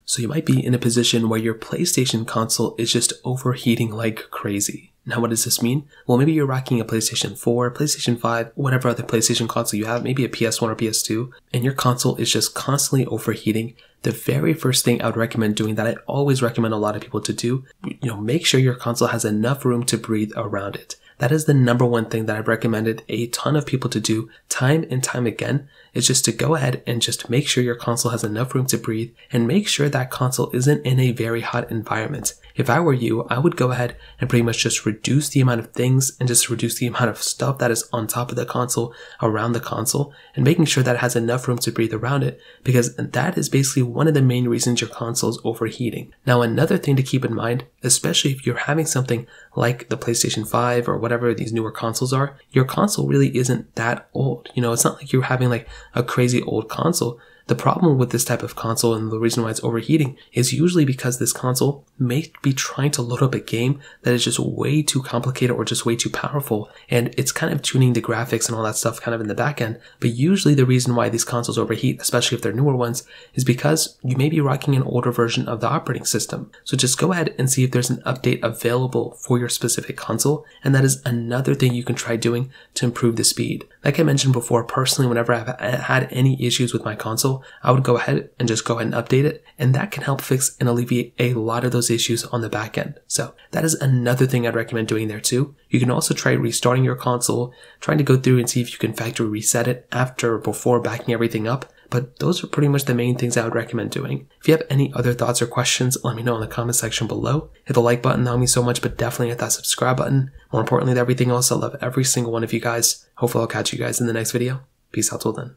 So you might be in a position where your PlayStation console is just overheating like crazy. Now what does this mean? Well, maybe you're rocking a PlayStation 4, PlayStation 5, whatever other PlayStation console you have, maybe a PS1 or PS2, and your console is just constantly overheating. The very first thing I would recommend doing, that I always recommend a lot of people to do, make sure your console has enough room to breathe around it. That is the number one thing that I've recommended a ton of people to do time and time again, is just to go ahead and just make sure your console has enough room to breathe and make sure that console isn't in a very hot environment. If I were you, I would go ahead and pretty much just reduce the amount of things and just reduce the amount of stuff that is on top of the console, around the console, and making sure that it has enough room to breathe around it, because that is basically one of the main reasons your console is overheating. Now, another thing to keep in mind, especially if you're having something like the PlayStation 5 or whatever these newer consoles are, your console really isn't that old. It's not like you're having like a crazy old console. The problem with this type of console, and the reason why it's overheating, is usually because this console may be trying to load up a game that is just way too complicated or just way too powerful, and it's kind of tuning the graphics and all that stuff kind of in the back end. But usually the reason why these consoles overheat, especially if they're newer ones, is because you may be rocking an older version of the operating system. So just go ahead and see if there's an update available for your specific console, and that is another thing you can try doing to improve the speed. Like I mentioned before, personally, whenever I've had any issues with my console, I would go ahead and update it, and that can help fix and alleviate a lot of those issues on the back end. So that is another thing I'd recommend doing there too. You can also try restarting your console, trying to go through and see if you can factory reset it after or before backing everything up. But those are pretty much the main things I would recommend doing. If you have any other thoughts or questions, let me know in the comment section below. Hit the like button, that would mean so much, but definitely hit that subscribe button. More importantly than everything else, I love every single one of you guys. Hopefully I'll catch you guys in the next video. Peace out till then.